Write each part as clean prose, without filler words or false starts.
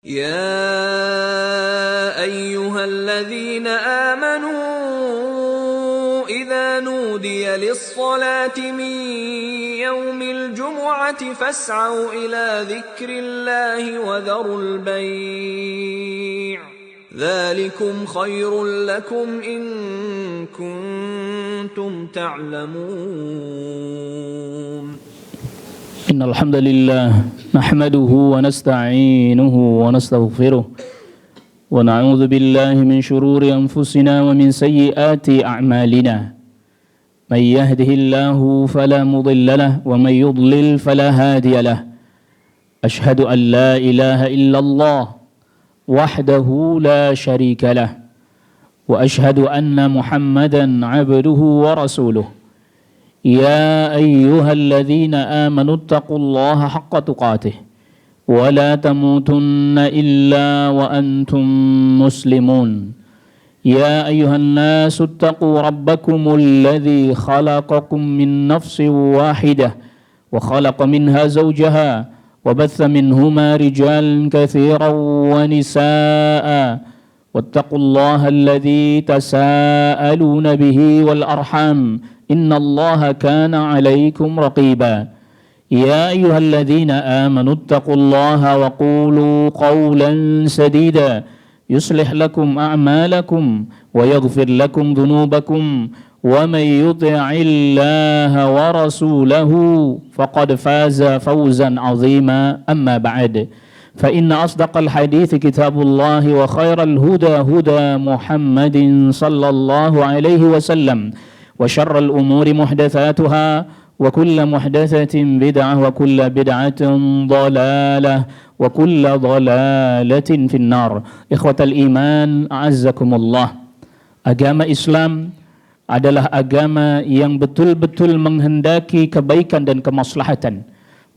يا أيها الذين آمنوا إذا نودي للصلاة من يوم الجمعة فاسعوا إلى ذكر الله وذروا البيع ذلكم خير لكم إن كنتم تعلمون إن الحمد لله نحمده ونستعينه ونستغفره ونعوذ بالله من شرور أنفسنا ومن سيئات أعمالنا من يهده الله فلا مضل له ومن يضلل فلا هادي له أشهد أن لا إله إلا الله وحده لا شريك له وأشهد أن محمدا عبده ورسوله يا أيها الذين آمنوا اتقوا الله حق تقاته ولا تموتن إلا وأنتم مسلمون يا أيها الناس اتقوا ربكم الذي خلقكم من نفس واحدة وخلق منها زوجها وبث منهما رجالا كثيرا ونساء واتقوا الله الذي تساءلون به والأرحام إن الله كان عليكم رقيبا يا أيها الذين آمنوا اتقوا الله وقولوا قولا سديدا يصلح لكم أعمالكم ويغفر لكم ذنوبكم ومن يطع الله ورسوله فقد فاز فوزا عظيما أما بعد فإن أصدق الحديث كتاب الله وخير الهدى هدى محمد صلى الله عليه وسلم وشر الأمور محدثاتها وكل محدثة بدعة وكل بدعة ضلالة وكل ضلالة في النار إخوة الإيمان أعزكم الله. Agama Islam adalah agama yang betul-betul menghendaki kebaikan dan kemaslahatan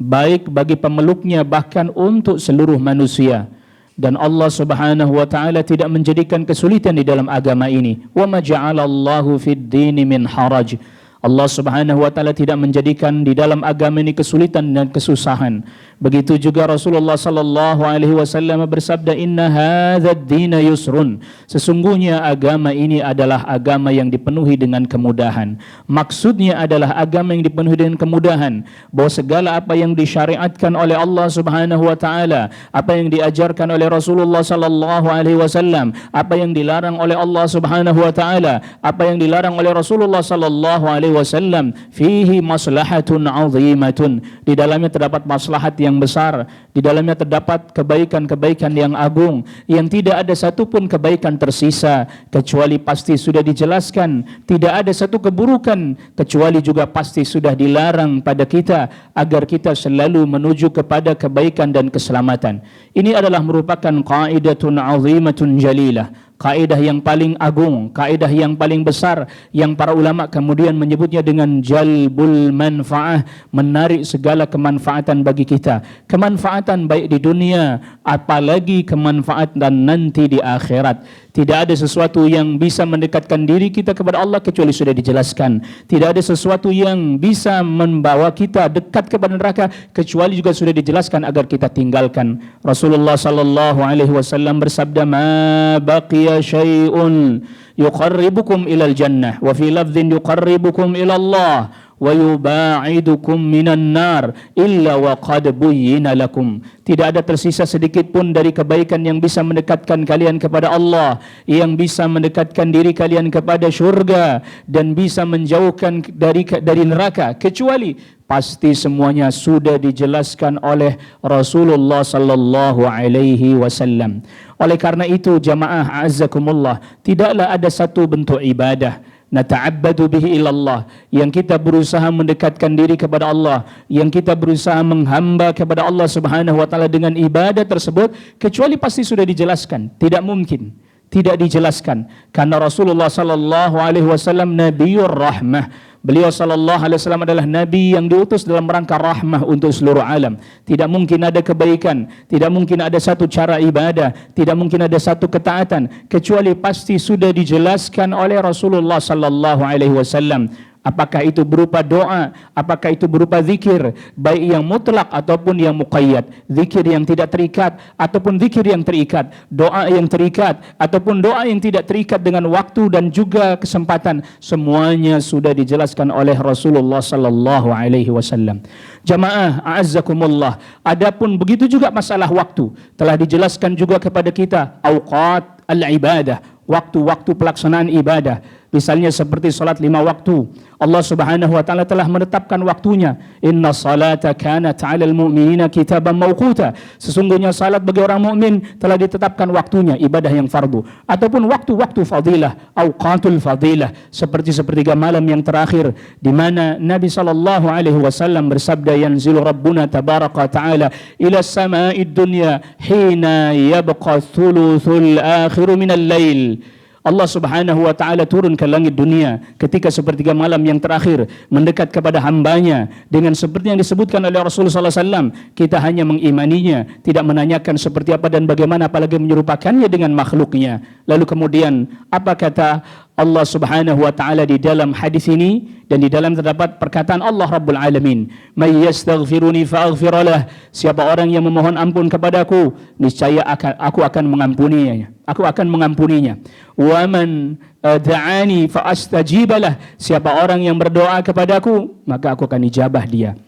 baik bagi pemeluknya bahkan untuk seluruh manusia. Dan Allah Subhanahu wa taala tidak menjadikan kesulitan di dalam agama ini. Wa ma ja'alallahu fid dini min haraj. Allah Subhanahu wa taala tidak menjadikan di dalam agama ini kesulitan dan kesusahan. Begitu juga Rasulullah sallallahu alaihi wasallam bersabda, "Inna hadzal dina yusrun." Sesungguhnya agama ini adalah agama yang dipenuhi dengan kemudahan. Maksudnya adalah agama yang dipenuhi dengan kemudahan, bahwa segala apa yang disyariatkan oleh Allah Subhanahu wa taala, apa yang diajarkan oleh Rasulullah sallallahu alaihi wasallam, apa yang dilarang oleh Allah Subhanahu wa taala, apa yang dilarang oleh Rasulullah sallallahu alaihi wasallam, fihi maslahatun azimatun. Di dalamnya terdapat maslahat yang besar, di dalamnya terdapat kebaikan-kebaikan yang agung, yang tidak ada satupun kebaikan tersisa kecuali pasti sudah dijelaskan. Tidak ada satu keburukan kecuali juga pasti sudah dilarang pada kita agar kita selalu menuju kepada kebaikan dan keselamatan. Ini adalah merupakan qaidatun azimatun jalilah, kaidah yang paling agung, kaidah yang paling besar, yang para ulama kemudian menyebutnya dengan jalbul manfaah, menarik segala kemanfaatan bagi kita. Kemanfaatan baik di dunia, apalagi kemanfaatan nanti di akhirat. Tidak ada sesuatu yang bisa mendekatkan diri kita kepada Allah kecuali sudah dijelaskan. Tidak ada sesuatu yang bisa membawa kita dekat kepada neraka kecuali juga sudah dijelaskan agar kita tinggalkan. Rasulullah sallallahu alaihi wasallam bersabda, "Ma baqiya syai'un yuqarribukum ilal jannah wa fi lafdhin yuqarribukum ila Allah wa yuba'idukum minan nar illa wa qad buyyina lakum." Tidak ada tersisa sedikit pun dari kebaikan yang bisa mendekatkan kalian kepada Allah, yang bisa mendekatkan diri kalian kepada syurga dan bisa menjauhkan dari neraka, kecuali pasti semuanya sudah dijelaskan oleh Rasulullah sallallahu alaihi wasallam. Oleh karena itu jamaah a'azzakumullah, tidaklah ada satu bentuk ibadah nata'abbadu bihi ilallah, yang kita berusaha mendekatkan diri kepada Allah, yang kita berusaha menghamba kepada Allah Subhanahu wa taala dengan ibadah tersebut, kecuali pasti sudah dijelaskan. Tidak mungkin tidak dijelaskan, karena Rasulullah sallallahu alaihi wasallam nabiyur rahmah. Beliau sallallahu alaihi wasallam adalah nabi yang diutus dalam rangka rahmah untuk seluruh alam. Tidak mungkin ada kebaikan, tidak mungkin ada satu cara ibadah, tidak mungkin ada satu ketaatan kecuali pasti sudah dijelaskan oleh Rasulullah sallallahu alaihi wasallam. Apakah itu berupa doa, apakah itu berupa zikir, baik yang mutlak ataupun yang muqayyad, zikir yang tidak terikat ataupun zikir yang terikat, doa yang terikat ataupun doa yang tidak terikat dengan waktu dan juga kesempatan, semuanya sudah dijelaskan oleh Rasulullah sallallahu alaihi wasallam. Jamaah a'azzakumullah, adapun begitu juga masalah waktu telah dijelaskan juga kepada kita, auqat al-ibadah, waktu-waktu pelaksanaan ibadah. Misalnya seperti salat 5 waktu. Allah Subhanahu wa taala telah menetapkan waktunya. Inna salata kanat 'alal mu'minina kitaban mawquta. Sesungguhnya salat bagi orang mukmin telah ditetapkan waktunya, ibadah yang fardu. Ataupun waktu-waktu fadilah, auqatul fadilah, seperti sepertiga malam yang terakhir di mana Nabi sallallahu alaihi wasallam bersabda, yanzilu rabbuna tabaraka ta'ala ila sama'id dunya hina yabqa thuluthul akhir minal lail. Allah Subhanahu wa taala turun ke langit dunia ketika sepertiga malam yang terakhir, mendekat kepada hambanya dengan seperti yang disebutkan oleh Rasulullah SAW. Kita hanya mengimaninya, tidak menanyakan seperti apa dan bagaimana, apalagi menyerupakannya dengan makhluknya. Lalu kemudian apa kata Allah Subhanahu wa taala di dalam hadis ini, dan di dalam terdapat perkataan Allah Rabbul Alamin, may yastaghfiruni faaghfiralah, siapa orang yang memohon ampun kepadaku, niscaya aku akan mengampuninya. Aku akan mengampuninya. Wa man da'ani fa astajibalah, siapa orang yang berdoa kepadaku maka aku akan ijabah dia.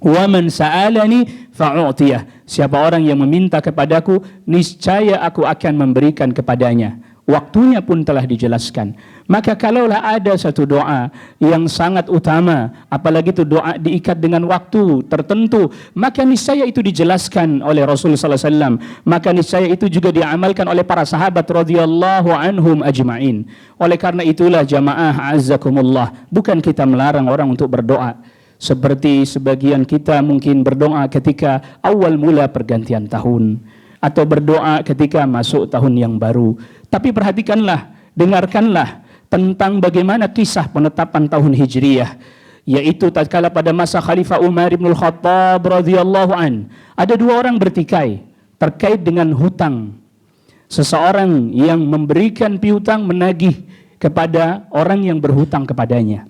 Wa man sa'alani fa'u'tiyah, siapa orang yang meminta kepadaku niscaya aku akan memberikan kepadanya. Waktunya pun telah dijelaskan. Maka kalaulah ada satu doa yang sangat utama, apalagi itu doa diikat dengan waktu tertentu, maka niscaya itu dijelaskan oleh Rasulullah SAW. Maka niscaya itu juga diamalkan oleh para sahabat radhiyallahu anhum ajma'in. Oleh karena itulah jamaah azzakumullah, bukan kita melarang orang untuk berdoa. Seperti sebagian kita mungkin berdoa ketika awal mula pergantian tahun, atau berdoa ketika masuk tahun yang baru. Tapi perhatikanlah, dengarkanlah tentang bagaimana kisah penetapan tahun Hijriyah, yaitu tatkala pada masa Khalifah Umar bin Khattab radhiyallahu an, ada 2 orang bertikai terkait dengan hutang. Seseorang yang memberikan piutang menagih kepada orang yang berhutang kepadanya.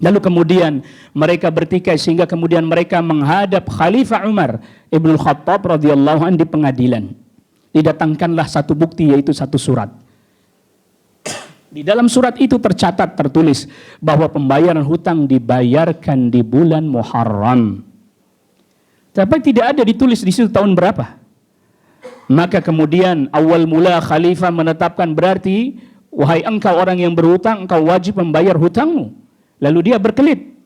Lalu kemudian mereka bertikai sehingga kemudian mereka menghadap Khalifah Umar ibn Khattab radhiyallahu an di pengadilan. Didatangkanlah satu bukti, yaitu satu surat. Di dalam surat itu tercatat, tertulis bahwa pembayaran hutang dibayarkan di bulan Muharram. Tapi tidak ada ditulis di situ tahun berapa. Maka kemudian awal mula khalifah menetapkan, berarti wahai engkau orang yang berhutang, engkau wajib membayar hutangmu. Lalu dia berkelit.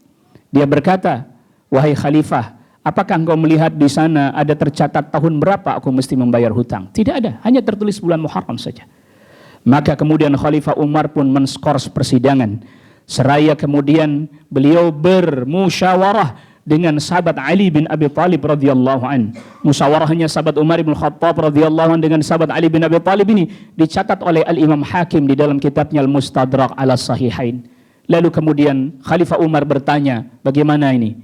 Dia berkata, wahai khalifah, apakah engkau melihat di sana ada tercatat tahun berapa aku mesti membayar hutang? Tidak ada, hanya tertulis bulan Muharram saja. Maka kemudian Khalifah Umar pun menskors persidangan. Seraya kemudian beliau bermusyawarah dengan sahabat Ali bin Abi Thalib radhiyallahu an. Musyawarahnya sahabat Umar bin Khattab radhiyallahu an dengan sahabat Ali bin Abi Thalib ini dicatat oleh Al-Imam Hakim di dalam kitabnya Al-Mustadrak ala Sahihain. Lalu kemudian Khalifah Umar bertanya, bagaimana ini?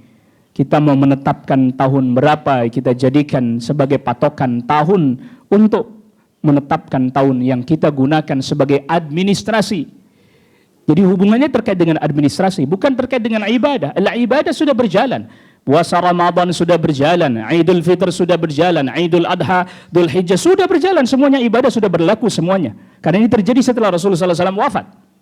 Kita mau menetapkan tahun berapa, kita jadikan sebagai patokan tahun untuk menetapkan tahun yang kita gunakan sebagai administrasi. Jadi hubungannya terkait dengan administrasi, bukan terkait dengan ibadah. Ibadah sudah berjalan. Puasa Ramadan sudah berjalan, Idul Fitr sudah berjalan, Idul Adha, Dhul Hijjah sudah berjalan, semuanya ibadah sudah berlaku semuanya. Karena ini terjadi setelah Rasulullah SAW wafat.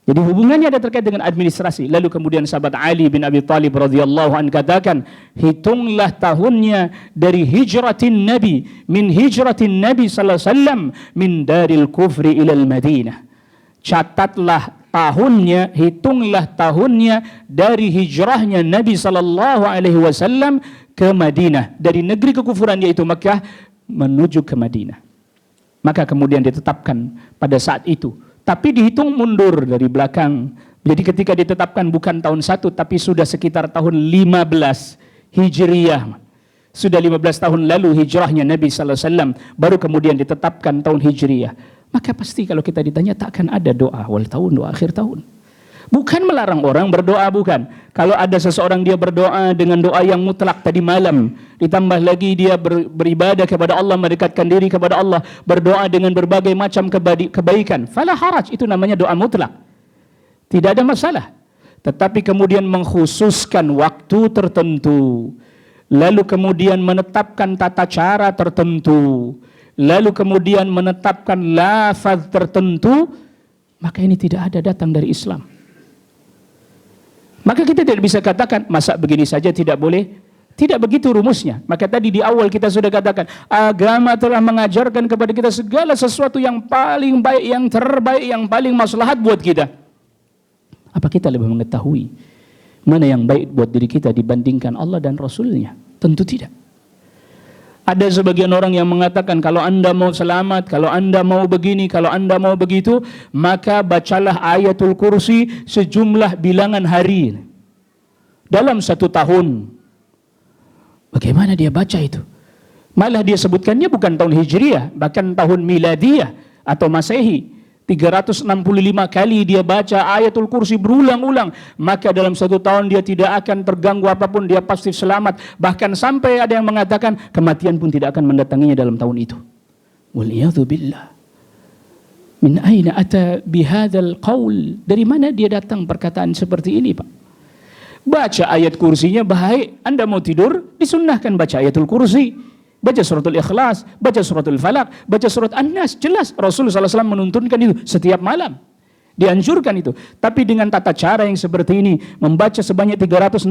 Jadi hubungannya ada terkait dengan administrasi. Lalu kemudian sahabat Ali bin Abi Thalib radhiyallahu anhu katakan, hitunglah tahunnya dari hijratin Nabi, min hijratin Nabi sallallahu alaihi wasallam min daril kufri ilal Madinah. Catatlah tahunnya, hitunglah tahunnya dari hijrahnya Nabi sallallahu alaihi wasallam ke Madinah, dari negeri kekufuran yaitu Makkah menuju ke Madinah. Maka kemudian ditetapkan pada saat itu. Tapi dihitung mundur dari belakang. Jadi ketika ditetapkan bukan tahun 1, tapi sudah sekitar tahun 15 Hijriyah. Sudah 15 tahun lalu hijrahnya Nabi SAW, baru kemudian ditetapkan tahun Hijriyah. Maka pasti kalau kita ditanya tak akan ada doa awal tahun, doa akhir tahun. Bukan melarang orang berdoa, bukan. Kalau ada seseorang dia berdoa dengan doa yang mutlak tadi malam, ditambah lagi dia beribadah kepada Allah, mendekatkan diri kepada Allah, berdoa dengan berbagai macam kebaikan, fala haraj, itu namanya doa mutlak. Tidak ada masalah. tetapi kemudian mengkhususkan waktu tertentu, lalu kemudian menetapkan tata cara tertentu, lalu kemudian menetapkan lafaz tertentu, maka ini tidak ada datang dari Islam. Maka kita tidak bisa katakan masa begini saja tidak boleh. Tidak begitu rumusnya. Maka tadi di awal kita sudah katakan, agama telah mengajarkan kepada kita segala sesuatu yang paling baik, yang terbaik, yang paling maslahat buat kita. Apa kita lebih mengetahui mana yang baik buat diri kita dibandingkan Allah dan Rasulnya? Tentu tidak. Ada sebagian orang yang mengatakan, kalau anda mau selamat, kalau anda mau begini, kalau anda mau begitu, maka bacalah ayatul kursi sejumlah bilangan hari dalam 1 tahun. Bagaimana dia baca itu? Malah dia sebutkannya bukan tahun Hijriah, bahkan tahun Miladiyah atau Masehi. 365 kali dia baca ayatul kursi berulang-ulang, maka dalam 1 tahun dia tidak akan terganggu apapun, dia pasti selamat. Bahkan sampai ada yang mengatakan kematian pun tidak akan mendatanginya dalam tahun itu. Waliyadzu billah. Min aina ata bihadzal qaul? Dari mana dia datang perkataan seperti ini, Pak? Baca ayat kursinya baik. Anda mau tidur, disunnahkan baca ayatul kursi, baca suratul Ikhlas, baca suratul Falaq, baca surat An-Nas. Jelas Rasulullah SAW menuntunkan itu setiap malam, dianjurkan itu. Tapi dengan tata cara yang seperti ini, membaca sebanyak 365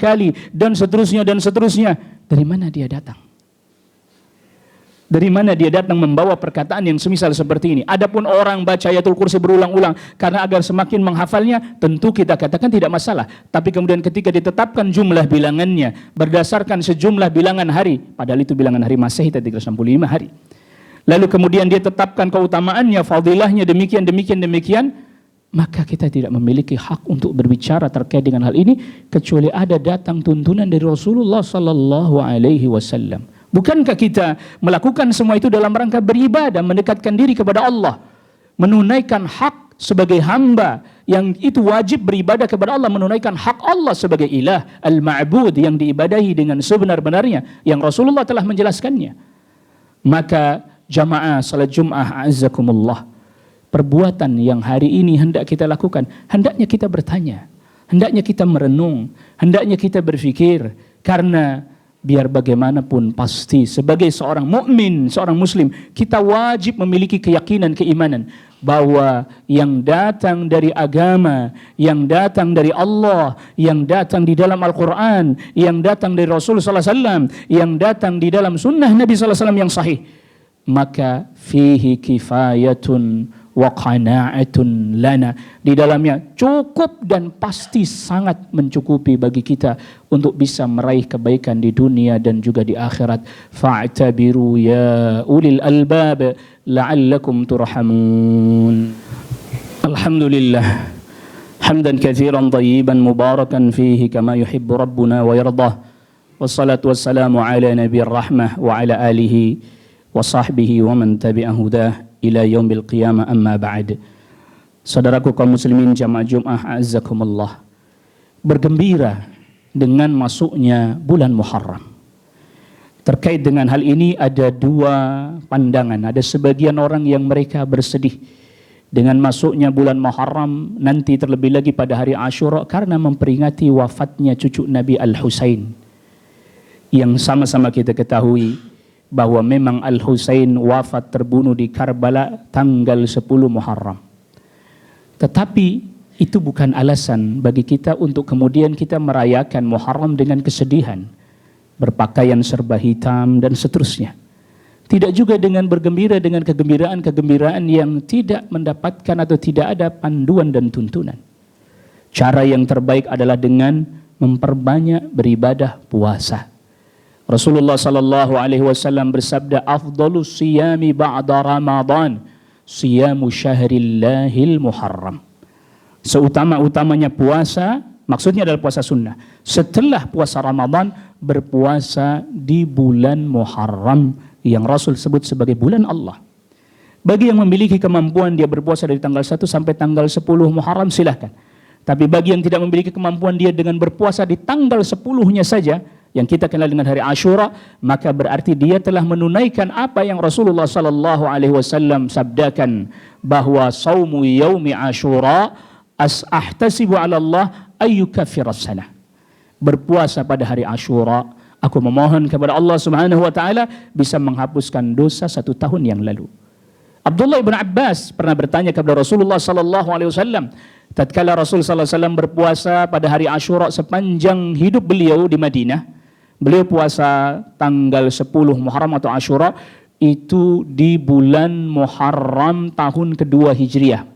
kali dan seterusnya dan seterusnya, dari mana dia datang? Dari mana dia datang membawa perkataan yang semisal seperti ini? Adapun orang baca ayatul kursi berulang-ulang karena agar semakin menghafalnya, tentu kita katakan tidak masalah. Tapi kemudian ketika ditetapkan jumlah bilangannya berdasarkan sejumlah bilangan hari, padahal itu bilangan hari Masehi 365 hari. Lalu kemudian dia tetapkan keutamaannya, fadilahnya demikian, maka kita tidak memiliki hak untuk berbicara terkait dengan hal ini kecuali ada datang tuntunan dari Rasulullah sallallahu alaihi wasallam. Bukankah kita melakukan semua itu dalam rangka beribadah, mendekatkan diri kepada Allah, menunaikan hak sebagai hamba yang itu wajib beribadah kepada Allah, menunaikan hak Allah sebagai ilah, al-ma'bud yang diibadahi dengan sebenar-benarnya, yang Rasulullah telah menjelaskannya. Maka jamaah salat Jum'ah a'azzakumullah, perbuatan yang hari ini hendak kita lakukan, hendaknya kita bertanya, hendaknya kita merenung, hendaknya kita berfikir, karena biar bagaimanapun pasti sebagai seorang mukmin, seorang muslim, kita wajib memiliki keyakinan, keimanan bahwa yang datang dari agama, yang datang dari Allah, yang datang di dalam Al-Quran, yang datang dari Rasul sallallahu alaihi wasallam, yang datang di dalam sunnah Nabi sallallahu alaihi wasallam yang sahih, maka fihi kifayatun wa qana'atun lana, di dalamnya cukup dan pasti sangat mencukupi bagi kita untuk bisa meraih kebaikan di dunia dan juga di akhirat. Fa'tabiru ya ulil albab la'allakum turhamun. Alhamdulillah hamdan katsiran tayyiban mubarakan fihi kama yuhibbu rabbuna wa yardah. Wassalatu wassalamu ala nabiyir rahmah wa ala alihi wa sahbihi wa man tabi'a hudah ila yaumil qiyamah, amma ba'd. Saudaraku kaum muslimin jamaah Jum'ah a'azzakumullah, bergembira dengan masuknya bulan Muharram. Terkait dengan hal ini ada 2 pandangan. Ada sebagian orang yang mereka bersedih dengan masuknya bulan Muharram, nanti terlebih lagi pada hari Asyura, karena memperingati wafatnya cucu Nabi Al-Husain, yang sama-sama kita ketahui bahwa memang Al-Husain wafat terbunuh di Karbala tanggal 10 Muharram. Tetapi itu bukan alasan bagi kita untuk kemudian kita merayakan Muharram dengan kesedihan, berpakaian serba hitam dan seterusnya. Tidak juga dengan bergembira dengan kegembiraan yang tidak mendapatkan atau tidak ada panduan dan tuntunan. Cara yang terbaik adalah dengan memperbanyak beribadah puasa. Rasulullah sallallahu alaihi wasallam bersabda, afdhalus siyami ba'da Ramadan siyamu syahrillahil muharram. Seutama-utamanya puasa, maksudnya adalah puasa sunnah, setelah puasa Ramadan berpuasa di bulan Muharram yang Rasul sebut sebagai bulan Allah. Bagi yang memiliki kemampuan dia berpuasa dari tanggal 1 sampai tanggal 10 Muharram, silahkan. Tapi bagi yang tidak memiliki kemampuan dia dengan berpuasa di tanggal 10-nya saja, yang kita kenal dengan hari Asyura, maka berarti dia telah menunaikan apa yang Rasulullah sallallahu alaihi wasallam sabdakan, bahwa saumu yaumi Asyura ahtasibu 'ala Allah ayyukaffiras sanah. Berpuasa pada hari Asyura, aku memohon kepada Allah Subhanahu wa taala bisa menghapuskan dosa 1 tahun yang lalu. Abdullah bin Abbas pernah bertanya kepada Rasulullah sallallahu alaihi wasallam, tatkala Rasul sallallahu alaihi wasallam berpuasa pada hari Asyura sepanjang hidup beliau di Madinah, beliau puasa tanggal 10 Muharram atau Asyura itu di bulan Muharram tahun kedua Hijriah.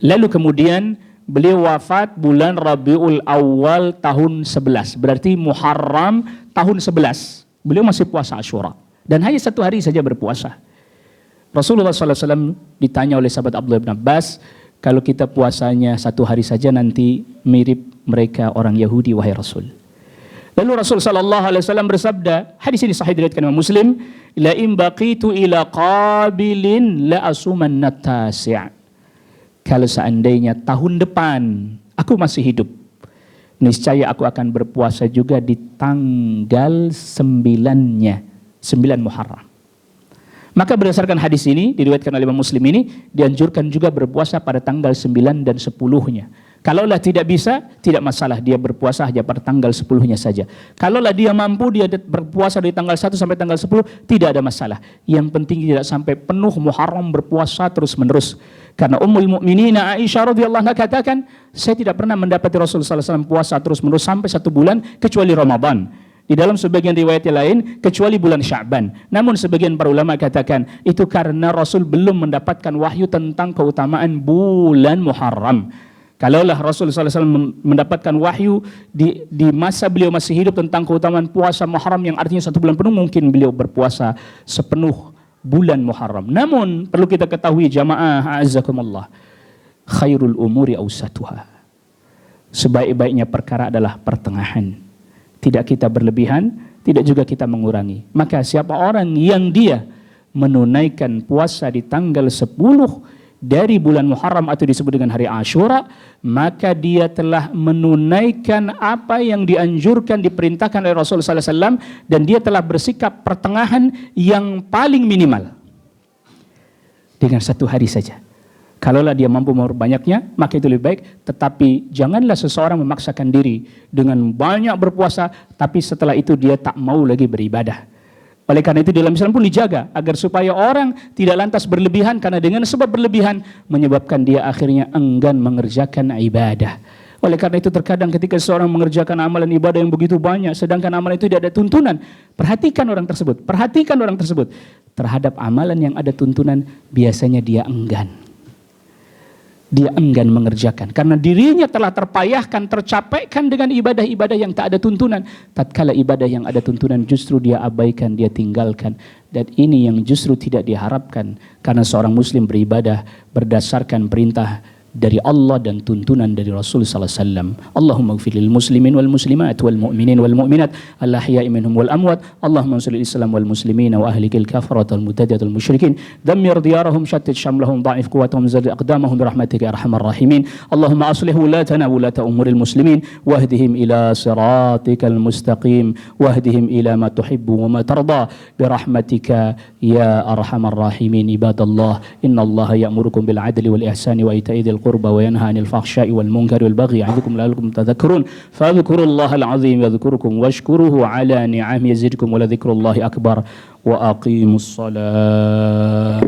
Lalu kemudian beliau wafat bulan Rabiul Awal tahun 11. Berarti Muharram tahun 11. Beliau masih puasa Asyura. Dan hanya 1 hari saja berpuasa. Rasulullah SAW ditanya oleh sahabat Abdullah bin Abbas, kalau kita puasanya 1 hari saja nanti mirip mereka orang Yahudi, wahai Rasul. Lalu Rasul SAW bersabda, hadis ini sahih diriwayatkan Imam Muslim, la in baqitu ila qabilin la asumanna tasi'. Kalau seandainya tahun depan aku masih hidup, niscaya aku akan berpuasa juga di tanggal 9-nya, 9 Muharram. Maka berdasarkan hadis ini, diriwayatkan oleh Imam Muslim ini, dianjurkan juga berpuasa pada tanggal 9 dan 10-nya. Kalaulah tidak bisa, tidak masalah, dia berpuasa hanya pada tanggal 10-nya saja. Kalaulah dia mampu, dia berpuasa dari tanggal 1 sampai tanggal 10, tidak ada masalah. Yang penting tidak sampai penuh Muharram berpuasa terus-menerus. Karena Ummul Mukminin Aisyah radhiyallahu anha katakan, saya tidak pernah mendapati Rasulullah SAW puasa terus-menerus sampai 1 bulan kecuali Ramadan. Di dalam sebagian riwayat yang lain, kecuali bulan Sya'ban. Namun sebagian para ulama katakan, itu karena Rasul belum mendapatkan wahyu tentang keutamaan bulan Muharram. Kalaulah Rasul SAW mendapatkan wahyu di masa beliau masih hidup tentang keutamaan puasa Muharram yang artinya 1 bulan penuh, mungkin beliau berpuasa sepenuh bulan Muharram. Namun perlu kita ketahui jamaah a'azzakumullah, khairul umuri awsatuha. Sebaik-baiknya perkara adalah pertengahan. Tidak kita berlebihan, tidak juga kita mengurangi. Maka siapa orang yang dia menunaikan puasa di tanggal 10 dari bulan Muharram atau disebut dengan hari Asyura, maka dia telah menunaikan apa yang dianjurkan, diperintahkan oleh Rasulullah SAW, dan dia telah bersikap pertengahan yang paling minimal dengan 1 hari saja. Kalaulah dia mampu memperbanyaknya, maka itu lebih baik. Tetapi janganlah seseorang memaksakan diri dengan banyak berpuasa, tapi setelah itu dia tak mau lagi beribadah. Oleh karena itu dalam Islam pun dijaga agar supaya orang tidak lantas berlebihan, karena dengan sebab berlebihan menyebabkan dia akhirnya enggan mengerjakan ibadah. Oleh karena itu terkadang ketika seseorang mengerjakan amalan ibadah yang begitu banyak, sedangkan amalan itu tidak ada tuntunan, perhatikan orang tersebut terhadap amalan yang ada tuntunan, biasanya dia enggan mengerjakan karena dirinya telah terpayahkan, tercapaikan dengan ibadah-ibadah yang tak ada tuntunan. Tatkala ibadah yang ada tuntunan justru dia abaikan, dia tinggalkan, dan ini yang justru tidak diharapkan, karena seorang muslim beribadah berdasarkan perintah dari Allah dan tuntunan dari Rasul sallallahu alaihi wasallam. Allahumma ighfir lil muslimin wal muslimat wal mu'minin wal mu'minat al ahya'i minhum wal amwat. Allahumma ansuril islam wal muslimin wa ahlikil kafarata wal murtadat wal musyrikin. Dammir diyarahum shattit shamlahum dha'if quwwatahum zid aqdamahum bi rahmatika ya arhamar rahimin. Allahumma aslih wulatana wulata umuril muslimin wahdihim ila siratikal mustaqim wahdihim ila ma tuhibbu wa ma tarda bi rahmatika ya arhamar rahimin. Ibadallah, innallaha ya'murukum bil adli wal ihsani wa ita'i القربى وينهى عن الفحشاء والمنكر والبغي يعظكم لعلكم تذكرون فاذكروا الله العظيم يذكركم واشكروه على نعمه يزدكم ولذكر الله أكبر وأقيموا الصلاة